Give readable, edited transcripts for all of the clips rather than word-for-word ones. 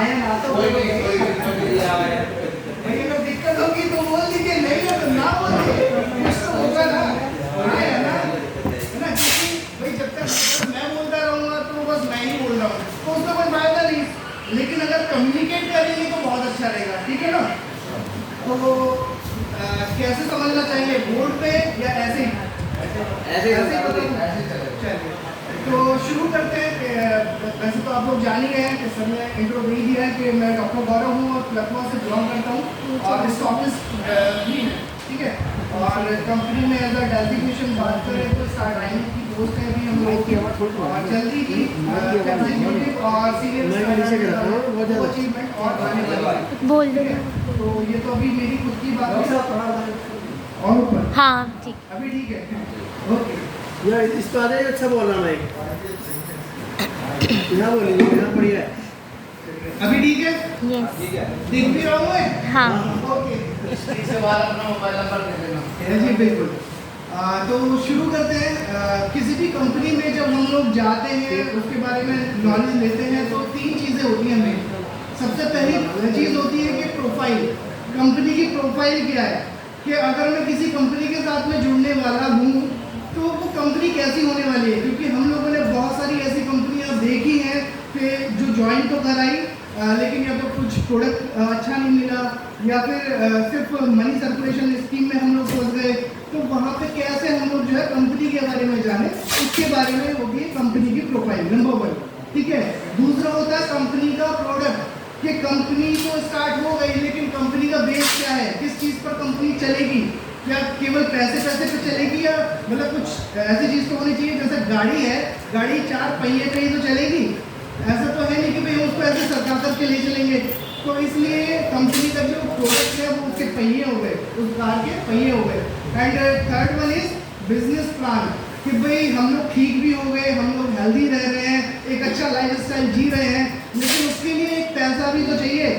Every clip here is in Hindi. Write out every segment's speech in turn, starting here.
आया ना तो कोई नहीं भाई अगर दिक्कत होगी तो बोल दीजिए, नहीं है तो ना बोलिए, कुछ तो होगा ना। आया ना, है ना, क्योंकि भाई जब तक बस मैं बोलता रहूँगा तो बस मैं ही बोल रहा हूँ तो उसका कोई फायदा नहीं। लेकिन अगर कम्युनिकेट करेंगे तो बहुत अच्छा रहेगा, ठीक है ना। तो कैसे समझना चाहिए, बोर्ड पे या ऐसे ही? चलिए तो शुरू करते हैं। वैसे तो आप लोग जान ही गए हैं कि सर ने इंट्रो दे ही दिया है कि मैं डॉक्टर गौरव हूँ और लखनऊ से बिलोंग करता हूँ और इस ऑफिस भी है, ठीक है। और कंपनी में एज अ डेजिग्नेशन बात करें तो स्टार्टिंग की पोस्ट है अभी हम लोग की, और जल्दी ही एग्जीक्यूटिव और सीनियर अचीवमेंट और आने वाली है, बोल दो। तो ये तो अभी मेरी खुद की बात है और ऊपर हाँ ठीक। अभी ठीक है, ओके। यार इस पर आगे अच्छा बोलना मैं यहाँ बोलेंगे यहाँ बढ़िया है। अभी ठीक है, यस। दिख भी रहा हूँ मैं, हाँ ओके। इसके बाद अपना मोबाइल नंबर दे देना। जी बिल्कुल। तो शुरू करते हैं। किसी भी कंपनी में जब हम लोग जाते हैं उसके बारे में नॉलेज लेते हैं तो तीन चीज़ें होती हैं हमें। सबसे पहली चीज़ होती है कि प्रोफाइल, कंपनी की प्रोफाइल क्या है, कि अगर मैं किसी कंपनी के साथ में जुड़ने वाला हूँ तो वो कंपनी कैसी होने वाली है। क्योंकि हम लोगों ने बहुत सारी ऐसी कंपनियाँ देखी हैं कि जो ज्वाइन तो कराई लेकिन या तो कुछ प्रोडक्ट अच्छा नहीं मिला या फिर सिर्फ मनी सर्कुलेशन स्कीम में हम लोग फंस गए। तो वहाँ पे कैसे हम लोग जो है कंपनी के बारे में जाने, उसके बारे में होगी कंपनी की प्रोफाइल, नंबर 1, ठीक है। दूसरा होता है कंपनी का प्रोडक्ट, कि कंपनी तो स्टार्ट हो गई लेकिन कंपनी का बेस क्या है, किस चीज़ पर कंपनी चलेगी, क्या केवल पैसे पे चलेगी या मतलब कुछ ऐसी चीज़ तो होनी चाहिए। जैसे गाड़ी है, गाड़ी 4 पहिए पे ही तो चलेगी, ऐसा तो है नहीं कि भाई उसको ऐसे सरका करके ले चलेंगे। तो इसलिए कंपनी का जो प्रोडक्ट है वो उसके पहिए हो गए, उस कार के पहिए हो गए। And third one is business plan, कि भाई हम लोग ठीक भी हो गए, हम लोग हेल्दी रह रहे हैं, एक अच्छा लाइफ स्टाइल जी रहे हैं, लेकिन उसके लिए एक पैसा भी तो चाहिए।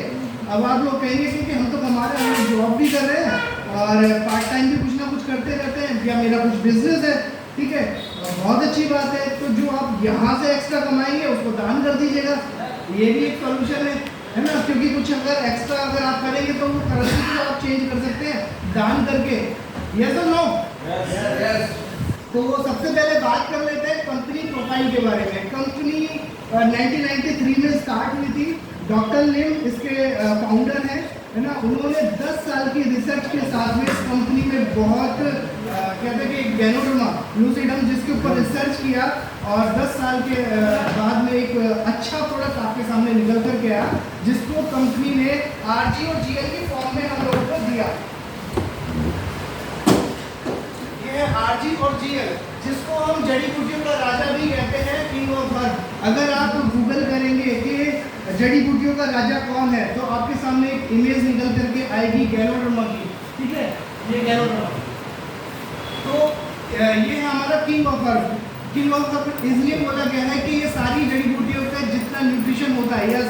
अब आप लोग कहेंगे क्योंकि हम तो कमा रहे हैं, हम जॉब भी कर रहे हैं और पार्ट टाइम भी कुछ ना कुछ करते रहते हैं, या मेरा कुछ बिजनेस है, ठीक है, बहुत अच्छी बात है। तो जो आप यहाँ से एक्स्ट्रा कमाएंगे उसको दान कर दीजिएगा, ये भी एक सोल्यूशन है ना। क्योंकि कुछ अगर एक्स्ट्रा अगर आप करेंगे तो वो करेंसी को आप चेंज कर सकते हैं दान करके, यस और नो। तो सबसे पहले बात कर लेते हैं कंपनी प्रोफाइल के बारे में। कंपनी 1993 में स्टार्ट हुई थी। डॉक्टर लिम इसके फाउंडर हैं, है ना। उन्होंने 10 साल की रिसर्च के साथ में इस कंपनी में बहुत कहते हैं कि गैनोडर्मा लूसिडम जिसके ऊपर रिसर्च किया और 10 साल के बाद में एक अच्छा प्रोडक्ट आपके सामने निकल कर के आया, जिसको कंपनी ने आरजी और जीएल की फॉर्म में हम लोगों को दिया। ये है आरजी और जीएल, जिसको हम जड़ी बूटियों का राजा भी कहते हैं, किंग ऑफ हर्ब। अगर आप गूगल करेंगे कि जड़ी बूटियों का राजा कौन है तो आपके सामने एक इमेज निकल करके आएगी गैनोडर्मा की, ठीक है, ये गैनोडर्मा। तो ये है हमारा king of herb. King of herb इसलिए बोला गया है कि ये सारी जड़ी बूटियों का जितना न्यूट्रिशन होता है या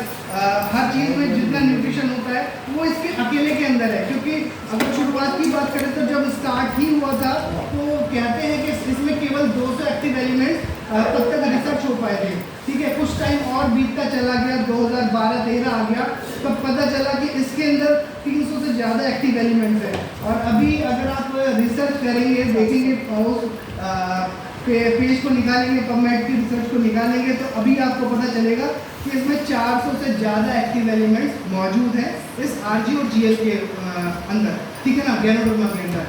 हर चीज़ में जितना न्यूट्रिशन होता है वो इसके अकेले के अंदर है। क्योंकि अगर शुरुआत की बात करें तो जब स्टार्ट ही हुआ था तो कहते हैं कि इसमें केवल 200 एक्टिव एलिमेंट तब तक रिसर्च हो पाए थे, ठीक है। कुछ टाइम और बीतता चला गया, 2012-13 आ गया, तब पता चला कि इसके अंदर 300 से ज़्यादा एक्टिव एलिमेंट्स हैं। और अभी अगर आप रिसर्च करेंगे, देखेंगे पेज को निकालेंगे, पबमेड की रिसर्च को निकालेंगे तो अभी आपको पता चलेगा कि इसमें 400 से ज़्यादा एक्टिव एलिमेंट्स मौजूद हैं इस आरजी और जीएल के अंदर, ठीक है ना, गैनोडर्मा के अंदर।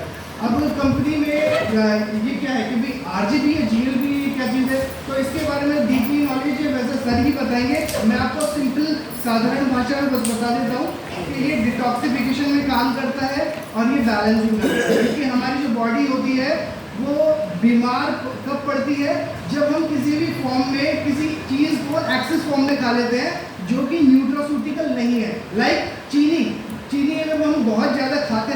अब कंपनी में ये क्या है कि भाई आरजी भी है, जीएल भी क्या चीज़ है, तो इसके बारे में डीपली नॉलेज है वैसे सर ही बताएंगे। मैं आपको सिंपल साधारण भाषा में बस बता देता हूँ कि ये डिटॉक्सिफिकेशन में काम करता है और ये बैलेंसिंग करता है। क्योंकि हमारी जो बॉडी होती है वो बीमार कब पड़ती है, जब हम किसी भी फॉर्म में किसी चीज़ को एक्सेस फॉर्म में खा लेते हैं जो कि न्यूट्रास्यूटिकल नहीं है। लाइक चीनी अगर हम बहुत ज़्यादा खाते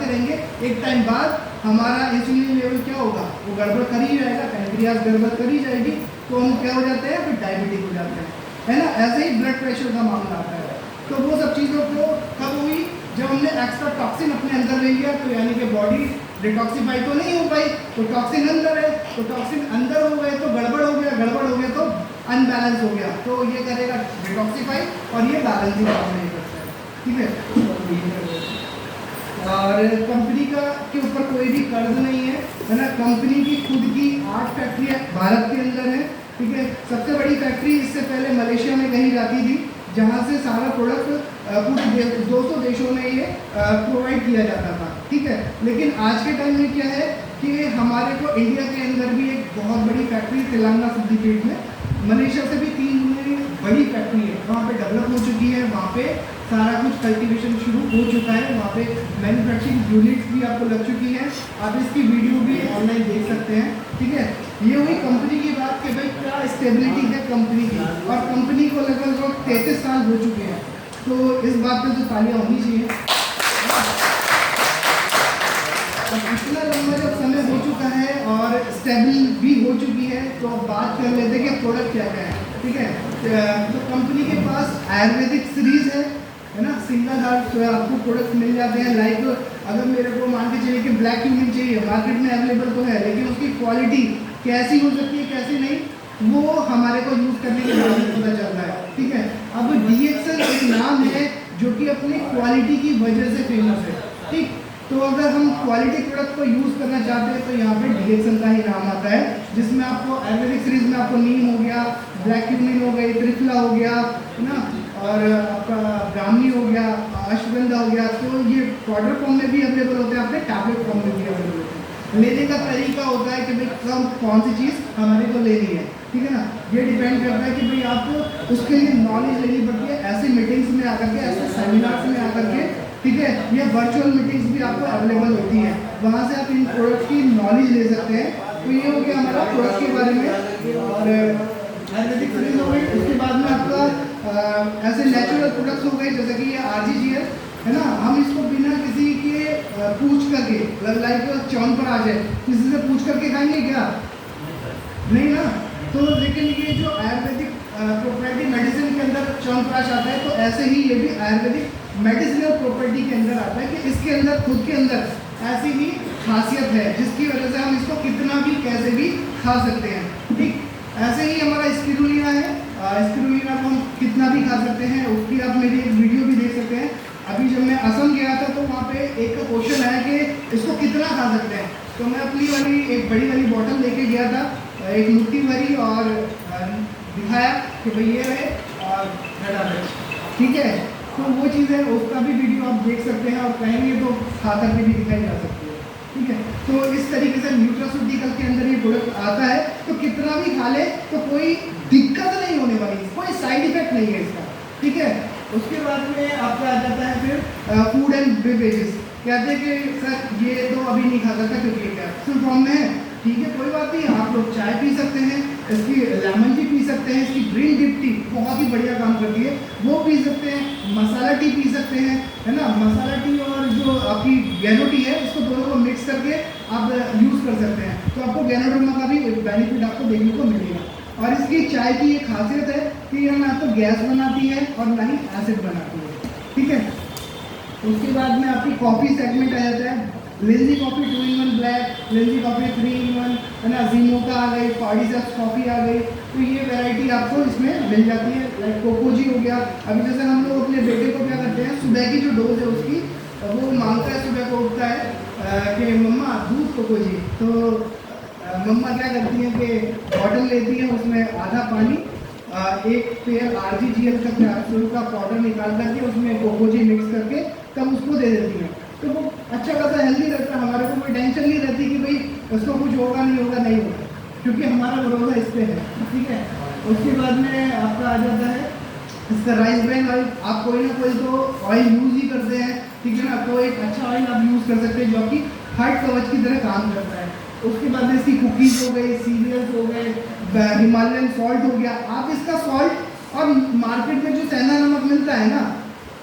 रहेंगे एक टाइम बाद हमारा इंसुलिन लेवल क्या होगा, वो गड़बड़ कर ही जाएगा, पैंक्रियाज गड़बड़ कर ही जाएगी, तो हम क्या हो जाते हैं, फिर डायबिटिक हो जाते हैं, है ना। ऐसे ही ब्लड प्रेशर का मामला आता है। तो वो सब चीज़ों को कब हुई, जब हमने एक्स्ट्रा टॉक्सिन अपने अंदर ले लिया, तो यानी कि बॉडी डिटॉक्सीफाई तो नहीं हो पाई, तो टॉक्सिन अंदर है, तो टॉक्सिन अंदर हो गए तो गड़बड़ हो गया तो अनबैलेंस हो गया तो ये करेगा डिटॉक्सिफाई और ये बैलेंसिंग काम नहीं करता है, ठीक है। और कंपनी का के ऊपर कोई भी कर्ज नहीं है ना। कंपनी की खुद की 8 फैक्ट्रियाँ भारत के अंदर है, ठीक है। सबसे बड़ी फैक्ट्री इससे पहले मलेशिया में कहीं जाती थी, जहाँ से सारा प्रोडक्ट कुछ 200 देशों में ये प्रोवाइड किया जाता था, ठीक है। लेकिन आज के टाइम में क्या है कि हमारे को इंडिया के अंदर भी एक बहुत बड़ी फैक्ट्री तेलंगाना सिद्दीपेट में, मलेशिया से भी 3 गुना बड़ी फैक्ट्री है, वहाँ पे डेवलप हो चुकी है, वहाँ पे सारा कुछ कल्टीवेशन शुरू हो चुका है, वहाँ पे मैन्युफैक्चरिंग यूनिट्स भी आपको लग चुकी है। आप इसकी वीडियो भी ऑनलाइन देख सकते हैं, ठीक है। ये हुई कंपनी की बात कि भाई क्या स्टेबिलिटी है कंपनी की, और कंपनी को लगभग 33 साल हो चुके हैं, तो इस बात पे तो तालियां होनी चाहिए। अब इतना लंबा जब समय हो चुका है और स्टेबल भी हो चुकी है, तो अब बात कर लेते हैं कि प्रोडक्ट क्या क्या है, ठीक है। तो कंपनी के पास आयुर्वेदिक सीरीज है ना, सिंगल हार्ट आपको प्रोडक्ट मिल जाते हैं। लाइक अगर मेरे को मान के चलिए कि ब्लैक क्यूमिन चाहिए, मार्केट में अवेलेबल तो है, लेकिन उसकी क्वालिटी कैसी हो सकती है कैसी नहीं, वो हमारे को यूज़ करने के बाद पता चल रहा है, ठीक है। अब DXL एक नाम है जो कि अपनी क्वालिटी की वजह से फेमस है, ठीक। तो अगर हम क्वालिटी प्रोडक्ट को यूज़ करना चाहते हैं तो यहाँ पे DXL का ही नाम आता है, जिसमें आपको आयुर्वेदिक सीरीज में आपको नीम हो गया, ब्लैक क्यूमिन हो गई, त्रिफला हो गया, है ना, और आपका ब्राह्मी हो गया, अश्वगंधा हो गया, तो ये पाउडर फॉर्म में भी अवेलेबल होते हैं, आपके टैबलेट फॉर्म में भी अवेलेबल होते हैं। लेने का तरीका होता है कि भाई कब कौन सी चीज़ हमारे को लेनी है, ठीक है ना। ये डिपेंड करता है कि भाई आपको उसके लिए नॉलेज लेनी पड़ती है, ऐसे मीटिंग्स में आकर के, ऐसे सेमिनार्स में आकर के, ठीक है। ये वर्चुअल मीटिंग्स भी आपको अवेलेबल होती हैं, वहाँ से आप इन प्रोडक्ट की नॉलेज ले सकते हैं। तो ये हो गया हमारा प्रोडक्ट के बारे में। और आयुर्वेदिक सीरीज हो गई, उसके बाद में आपका ऐसे नेचुरल प्रोडक्ट्स हो गए, जैसे कि ये RGGL है ना, हम इसको बिना किसी के पूछ करके, लाइक च्यवनप्राश है, किसी से पूछ करके खाएंगे क्या? नहीं ना। तो लेकिन ये जो आयुर्वेदिक प्रॉपर्टी मेडिसिन के अंदर च्यवनप्राश आता है, तो ऐसे ही ये भी आयुर्वेदिक मेडिसिनल प्रॉपर्टी के अंदर आता है कि इसके अंदर खुद के अंदर ऐसी ही खासियत है जिसकी वजह से हम इसको कितना भी कैसे भी खा सकते हैं, ठीक। ऐसे ही हमारा स्पिरुलिना है, स्पिरुलिना को हम कितना भी खा सकते हैं, उसकी आप मेरी एक वीडियो भी देख सकते हैं। अभी जब मैं असम गया था तो वहाँ पे एक क्वेश्चन आया कि इसको कितना खा सकते हैं, तो मैं अपनी वाली एक बड़ी वाली बॉटल लेके गया था, एक मुट्ठी भरी, और दिखाया कि भाई ये है और घड़ा है, ठीक है। तो वो चीज़ है, उसका भी वीडियो आप देख सकते हैं, और कहेंगे तो खा करके भी दिखाई जा सकती है, ठीक है। तो इस तरीके से न्यूट्रास्यूटिकल के अंदर ये प्रोडक्ट आता है, तो कितना भी खा ले तो कोई दिक्कत नहीं होने वाली, कोई साइड इफेक्ट नहीं है इसका, ठीक है। उसके बाद में आपका आ जाता है फिर फूड एंड बेवरेजेस। कहते हैं कि सर ये तो अभी नहीं खा सकता क्योंकि ये कैप्सूल फॉर्म में है, ठीक है, कोई बात नहीं, आप लोग चाय पी सकते हैं, इसकी लेमन टी पी सकते हैं, इसकी ग्रीन डिप टी बहुत ही बढ़िया काम करती है, वो पी सकते हैं, मसाला टी पी सकते हैं, है ना। मसाला टी और जो आपकी गैनो टी है, इसको दोनों को मिक्स करके आप यूज़ कर सकते हैं, तो आपको गैनोडर्मा का भी बेनिफिट आपको देखने को मिलेगा। और इसकी चाय की एक खासियत है कि यह ना तो गैस बनाती है और ना ही एसिड बनाती है, ठीक है। उसके बाद में आपकी कॉफ़ी सेगमेंट आ जाता है, लेंजी कॉफ़ी 2-in-1 ब्लैक, लेंजी कॉफ़ी 3-in-1, है ना, जीमोका आ गई, पार्टीसेप्स कॉफ़ी आ गई, तो ये वैरायटी आपको इसमें मिल जाती है। लाइक कोकोजी हो गया। अभी जैसे हम लोग अपने बेटे को क्या करते हैं, सुबह की जो डोज है उसकी, वो मांगता है, सुबह को उठता है कि मम्मा दूध कोकोजी, तो मम्मा क्या करती हैं कि बॉटल लेती है, उसमें आधा पानी, एक पेयर RGGL का कैप्सूल का पाउडर निकाल करके उसमें कोकोजी मिक्स करके तब उसको दे देती हैं, तो वो अच्छा खासा हेल्दी रहता है। हमारे को कोई टेंशन नहीं रहती कि भाई उसको कुछ होगा नहीं होगा, नहीं होगा, क्योंकि हमारा भरोसा इस पर है, ठीक है। उसके बाद में आपका आ जाता है इसका राइस ब्राइन ऑयल। आप कोई ना कोई तो ऑयल यूज़ ही करते हैं, ठीक है ना, तो एक अच्छा ऑयल आप यूज़ कर सकते हैं जो कि हार्ट कवच की तरह काम करता है। उसके बाद इसकी कुकीज़ हो गई, सीरियल्स हो गए, हिमालयन सॉल्ट हो गया। आप इसका सॉल्ट और मार्केट में जो सेंधा नमक मिलता है ना,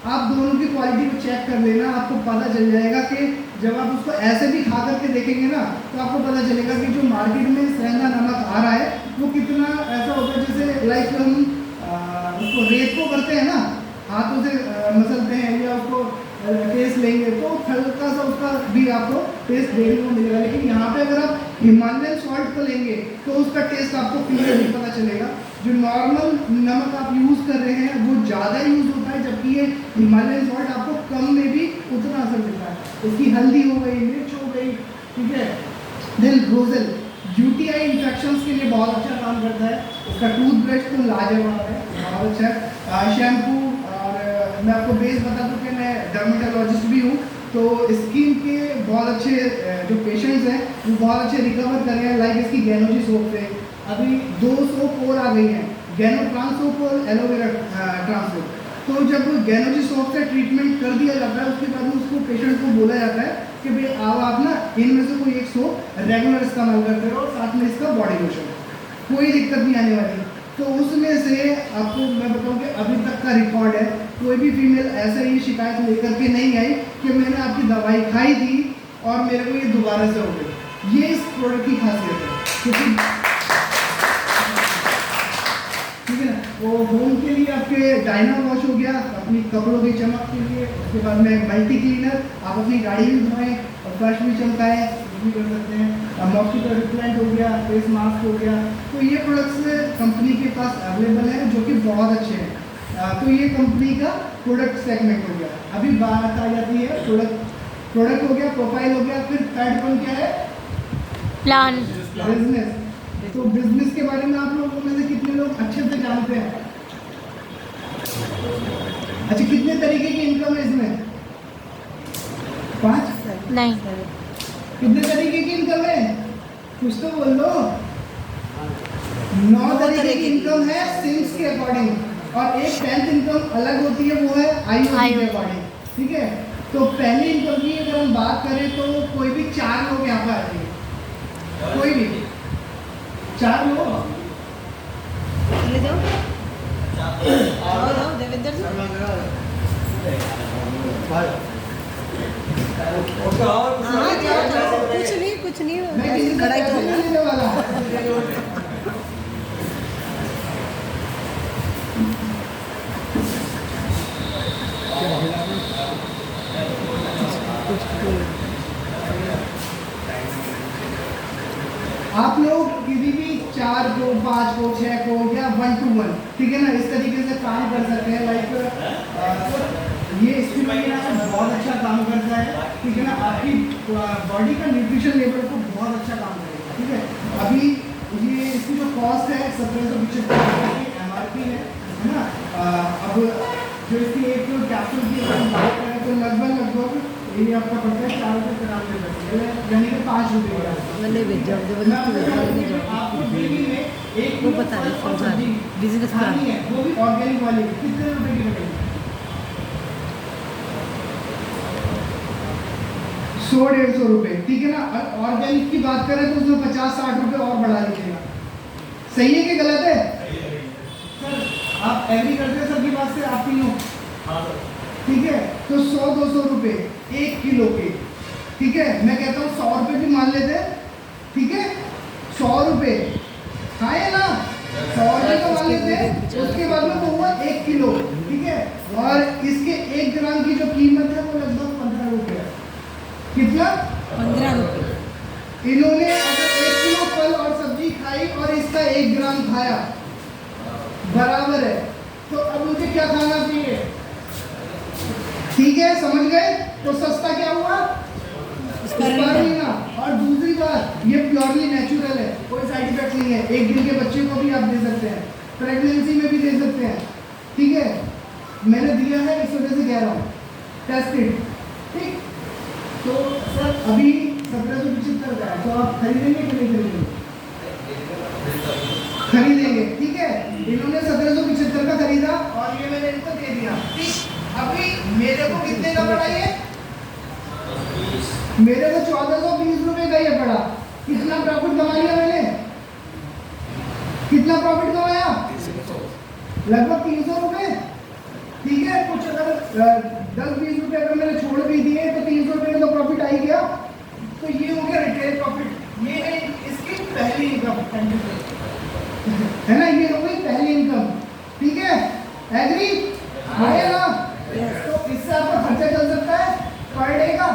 आप दोनों की क्वालिटी को चेक कर लेना, आपको पता चल जाएगा कि जब आप उसको ऐसे भी खा करके देखेंगे ना, तो आपको पता चलेगा कि जो मार्केट में सेंधा नमक आ रहा है वो कितना ऐसा होता है जैसे लाइक हम उसको रेत को करते हैं ना, हाथों से मसलते हैं या उसको टेस्ट लेंगे तो हल्का सा उसका भी आपको टेस्ट देखने को मिलेगा। लेकिन यहाँ पे अगर आप हिमालयन सॉल्ट को लेंगे तो उसका टेस्ट आपको क्लियरली पता चलेगा। जो नॉर्मल नमक आप यूज़ कर रहे हैं वो ज़्यादा यूज़ होता है, जबकि ये हिमालयन सॉल्ट आपको कम में भी उतना असर देता है। इसकी हल्दी हो गई, मिर्च हो गई, ठीक है। देन रोजल यूटीआई इन्फेक्शंस के लिए बहुत अच्छा काम करता है। उसका टूथब्रश तो लाजवाब है, बहुत अच्छा है। शैम्पू, और मैं आपको बेस बता दूँ कि मैं डर्मेटोलॉजिस्ट भी हूँ, तो स्किन के बहुत अच्छे जो पेशेंट्स हैं वो बहुत अच्छे रिकवर कर रहे हैं। लाइक इसकी गैनोजी सोप से अभी 2 सोप और आ गई हैं, गैनो ट्रांस सोप और एलोवेरा ट्रांस सोप। तो जब गैनोजी सोप से ट्रीटमेंट कर दिया जाता है, उसके बाद में उसको पेशेंट को बोला जाता है कि भाई आप ना इनमें से कोई एक सोप रेगुलर इस्तेमाल करते रहो और साथ में इसका बॉडी लोशन, कोई दिक्कत नहीं आने वाली। तो उसमें से आपको मैं बताऊं कि अभी तक का रिकॉर्ड है, कोई भी फीमेल ऐसा ही शिकायत लेकर के नहीं आई कि मैंने आपकी दवाई खाई थी और मेरे को ये दोबारा से हो गई। ये इस प्रोडक्ट की खासियत है, क्योंकि ठीक है ना, वो होम के लिए आपके डायना वॉश हो गया, अपनी कपड़ों की चमक के लिए। उसके बाद में मल्टी क्लीनर, आप अपनी गाड़ी भी धोएं और फर्श भी चमकाएं, भी कर सकते हैं। मॉस्किटो रिपेलेंट हो गया, फेस मास्क हो गया। तो ये प्रोडक्ट्स कंपनी के पास अवेलेबल है जो कि बहुत अच्छे हैं। तो ये कंपनी का प्रोडक्ट सेगमेंट हो गया। अभी बात आ जाती है प्रोडक्ट हो गया, प्रोफाइल हो गया, फिर थर्ड वन क्या है? प्लान। बिजनेस। तो बिजनेस के बारे में आप लोगों में से कितने लोग अच्छे से जानते हैं? अच्छा, कितने तरीके की इनकम है इसमें? 5? नहीं, कितने तरीके की इनकम है? कुछ तो बोल लो। 9 तरीके की इनकम है सिम्स के अकॉर्डिंग, और एक 10th इनकम अलग होती है, वो है आईओटी के अकॉर्डिंग। ठीक है, तो पहली इनकम की अगर हम बात करें तो कोई भी 4 लोग यहाँ पर आ जाएंगे, कोई भी 4 लोग। ले जाओ जाओ देवेंद्र जी। हाँ जाओ, कुछ नहीं मैं किसी से कढ़ाई पैसे नहीं लेने वाला। आप लोग किसी भी 4 को, 5 को, 6 को या 1 to 1, ठीक है ना, इस तरीके से काम कर सकते हैं। लाइक ये स्पिरुलिना बहुत अच्छा काम करता है, ठीक है ना, आपकी बॉडी का न्यूट्रिशन लेवल को बहुत अच्छा काम करेगा। ठीक है, अभी ये इसकी जो कॉस्ट है 1775 की MRP है ना। अब जो इसकी एक कैप्सूल की हम बात करें तो लगभग ये आपका पड़ता है 4 रुपये, यानी कि 5 रुपये का। मैंने भेजा आपको डेली में एक वो बता रही समझा रही बिजनेस प्लान है, वो भी ऑर्गेनिक वाली, कितने रुपए की पड़ेगी? 100-150 रुपए, ठीक है ना। ऑर्गेनिक की बात करें तो उसमें 50-60 रुपए और बढ़ा लीजिएगा। सही है कि गलत है? सर आप एग्री करते हैं सर की बात से? आप तीनों? ठीक है, तो 100-200 रुपए 1 किलो के, ठीक है। मैं कहता हूँ 100 रुपए भी मान लेते हैं, ठीक है। 100 रुपए खाए ना, 100 रुपए का मान लेते हैं। उसके बाद में तो हुआ 1 किलो, ठीक है। और इसके 1 ग्राम की जो कीमत है वो लगभग 15 रुपये है। कितना? 15 रुपये। इन्होंने अगर 1 किलो फल और सब्जी खाई और इसका 1 ग्राम खाया, बराबर है। तो अब मुझे क्या खाना चाहिए? ठीक है, समझ गए? तो सस्ता क्या हुआ? स्पिरुलिना। और दूसरी बात, ये प्योरली नेचुरल है, कोई साइड इफेक्ट नहीं है। 1 दिन के बच्चे को भी आप दे सकते हैं, प्रेगनेंसी में भी दे सकते हैं, ठीक है। मैंने दिया है, इस वजह से कह रहा हूँ, टेस्टेड। ठीक, तो सर अभी 1775 का है, तो आप खरीदेंगे कि नहीं खरीदेंगे? खरीदेंगे, ठीक है। इन्होंने 1775 का खरीदा और ये मैंने इनको दे दिया, ठीक। अभी मेरे को कितने का पड़ा ये? मेरे को 1420 रुपए का ये पड़ा। कितना प्रॉफिट कमा लिया मैंने? कितना प्रॉफिट कमाया? लगभग 300 रुपए, ठीक है। कुछ अगर 10-20 रुपए अगर मैंने छोड़ भी दिए तो 300 रुपए का तो प्रॉफिट आ ही गया। तो ये हो गया रिटेल प्रॉफिट। ये है इसकी पहली इनकम, है ना, ये हो गई पहली इनकम, ठीक है। एग्री है ना? तो इससे आपका खर्चा चल सकता है पर डे का,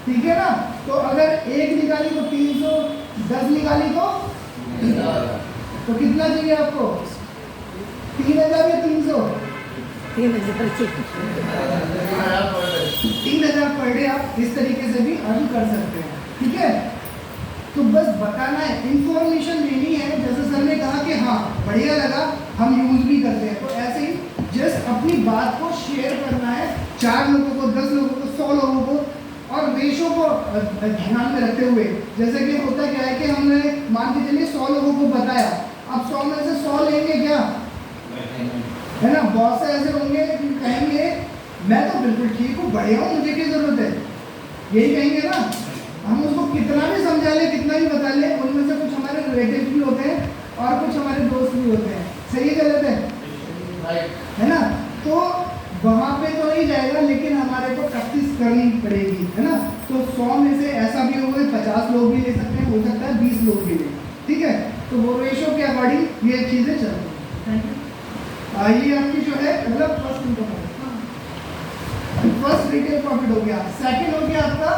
ठीक है ना। तो अगर 1 निकाली तो 300, 10 निकाली तो तो कितना चाहिए आपको? 3000 या 300? 3000 पर डे आप इस तरीके से भी अर्न कर सकते हैं, ठीक है। तो बस बताना है, इंफॉर्मेशन देनी है। जैसे सर ने कहा कि हाँ बढ़िया लगा, हम यूज भी करते हैं, तो ऐसे ही जस्ट अपनी बात को शेयर करना है 4 लोगों को, 10 लोगों को, 100 लोगों को, और रेशो को ध्यान में रखते हुए। जैसे कि होता क्या है कि हमने मान के चलिए 100 लोगों को बताया, अब 100 में से 100 लेंगे क्या, है ना। बहुत से ऐसे होंगे कि कहेंगे मैं तो बिल्कुल ठीक हूँ, बढ़िया हूँ, मुझे क्या जरूरत है, यही कहेंगे ना। हम उसको कितना भी समझा ले, कितना भी बता ले, उनमें से कुछ हमारे रिलेटिव भी होते हैं और कुछ हमारे दोस्त भी होते हैं, सही गलत है ना। तो वहाँ पे तो नहीं जाएगा, लेकिन हमारे को प्रैक्टिस करनी पड़ेगी, है ना। तो 100 में से ऐसा भी होगा 50 लोग भी ले सकते हैं, हो सकता है 20 लोग भी ले, ठीक है। तो वो रेशो के अकॉर्डिंग ये चीज़ें चलती हैं। Thank you. ये आपकी जो है मतलब फर्स्ट इनकम है, फर्स्ट रिटेल प्रॉफिट हो गया। सेकंड हो गया आपका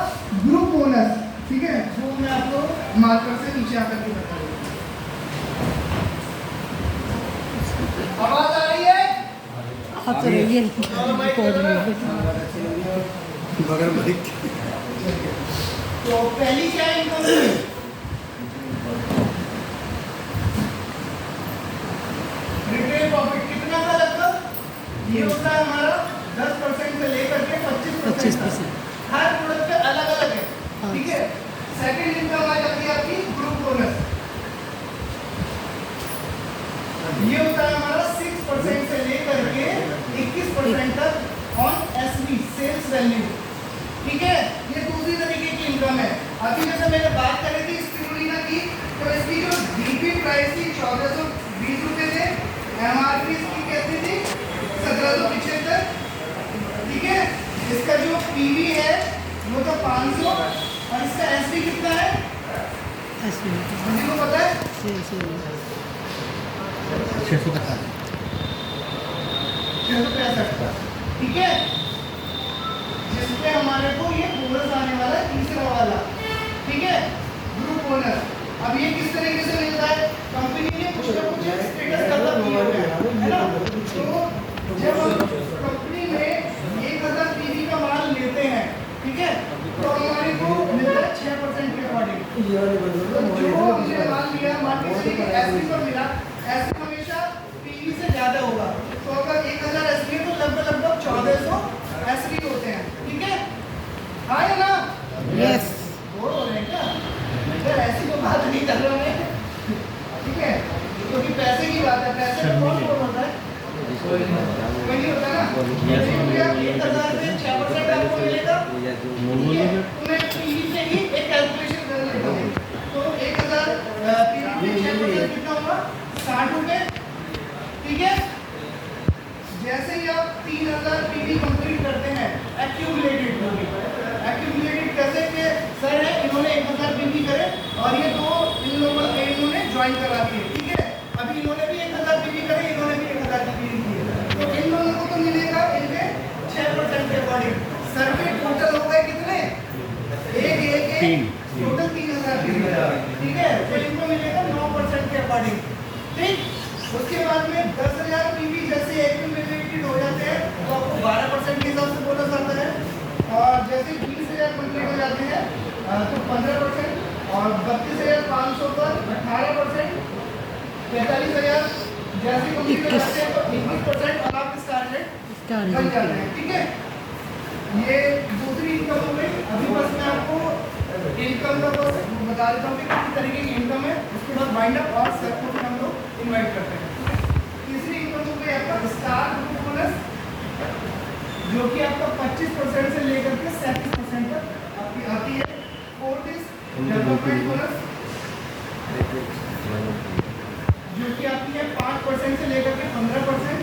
ग्रुप बोनस, ठीक है, जो मैं आपको मार्कर से नीचे आकर के बता दूँ। आवाज आ रही है? आप तो रहिए बगैर बाइक। तो पहली क्या इनकम है? रिटेल प्रॉफिट कितना था लगभग? ये होता है हमारा 10% से लेकर के 25%। हर प्रोडक्ट पे अलग अलग है, ठीक है। सेकंड इनकम आ जाती है आपकी ग्रुप बोनस, ये होता है हमारा 6% से लेकर के 21% तक ऑन एसवी सेल्स वैल्यू, ठीक है। ये दूसरी तरीके की इनकम है। अभी जैसे मैंने बात करी थी स्पिरुलिना की, तो इसकी जो डीपी प्राइस थी 1420 रुपए थे, एमआरपी इसकी कैसी थी 1775, ठीक है। इसका जो पीवी है वो तो 500, और इसका एसवी कितना है किसी को पता है? 665, ठीक है। जिसपे हमारे को ये बोनस आने वाला है, तीसरा वाला, ठीक है, ग्रुप बोनस। अब ये किस तरीके से मिलता है? कंपनी ने कुछ ना कुछ स्टेटस डेवलप किया है ना। तो जब हम कंपनी में 1000 पीवी का माल लेते हैं, ठीक है, तो हमारे को मिलता है 6% के अकॉर्डिंग। जो हमने माल लिया, मान के चलिए एसपी पर मिला, एसपी हमेशा पीवी से ज्यादा होगा। तो अगर 1000 एसपी है तो लगभग 1400 एसपी होते हैं, ठीक है। हाँ या ना? यस। बोर हो रहे हैं क्या? अगर ऐसी कोई बात नहीं कर रहे हैं, ठीक है, क्योंकि पैसे की बात है, पैसे में कौन बोर होता है? कोई नहीं होता ना। 1000 में 6% आपको मिलेगा, ठीक है। तो मैं पीवी से ही एक कैलकुलेशन कर लेता हूँ। तो 1000 पीवी में 6% कितना होगा? 60 रुपए, ठीक है। जैसे ही आप 3000 पीवी कंप्लीट करते हैं, एक्यूमुलेटेड होगी। एक्यूमुलेटेड कैसे कि सर है, इन्होंने 1000 पीवी करे और ये दो इन लोगों ने ज्वाइन करा दिए, ठीक है। अभी इन्होंने भी 1000 पीवी करे, इन्होंने भी 1000 पीवी किए, तो इन दोनों को तो मिलेगा इनके 6% के अकॉर्डिंग। सर के टोटल हो गए कितने? एक टोटल 3000 पीवी, ठीक है। तो इनको मिलेगा 9% के अकॉर्डिंग, ठीक। उसके बाद में 10,000 पीवी जैसे एक्यूमुलेटेड हो जाते हैं तो आपको 12% के हिसाब से बोनस आता है, और जैसे 20,000 कंप्लीट हो जाते हैं तो 15%, और 32,500 पर 18%, 45,000 जैसे कंप्लीट हो जाते हैं तो 21%, और आप इसका टारगेट बन जाते हैं, ठीक है। ये दूसरी इनकम हो गई। अभी बस मैं आपको इनकम का बस बता देता हूँ कि किस तरीके की इनकम है, उसके बाद वाइंड अप और सर को भी हम लोग इन्वाइट करते हैं। तीसरी इनकम हो गई आपका स्टार ग्रुप बोनस, जो कि आपका 25% से लेकर के 37% तक आपकी आती है। फोर्थ इज डेवलपमेंट बोनस, जो कि आपकी है 5% से लेकर के 15%।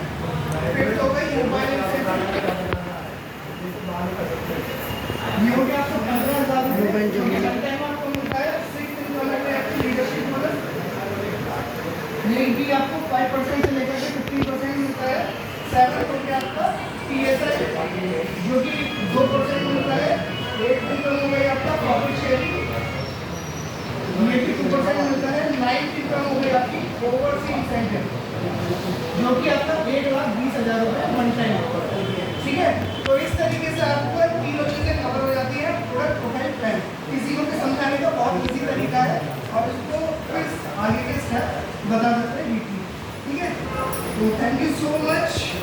फिफ्थ हो गई मोबाइल एक्सेसरी, ये हो गया आपको 15,000 रुपये जो कि टाइम आपको मिलता है। सिक्स्थ इनकम है आपकी लीडरशिप बोनस, ये भी आपको 5% से लेकर के 15% मिलता है। सेवंथ हो गया आपका PSI, जो कि 2% मिलता है। एट्थ इनकम हो गई आपका प्रॉफिट शेयरिंग, ये भी 2% मिलता है। नाइन्थ इनकम हो गई आपकी ओवरसीज सेंटर, जो कि आपका 1,20,000 रुपये वन टाइम ऑफर है, ठीक है। तो इस तरीके से आपको तीनों चीज़ें कवर हो जाती है प्रोडक्ट प्रोफाइल प्लान। किसी को भी समझाने का बहुत इजी तरीका है और इसको फिर आगे के स्टेप बता सकते हैं वीकली, ठीक है। तो थैंक यू सो मच।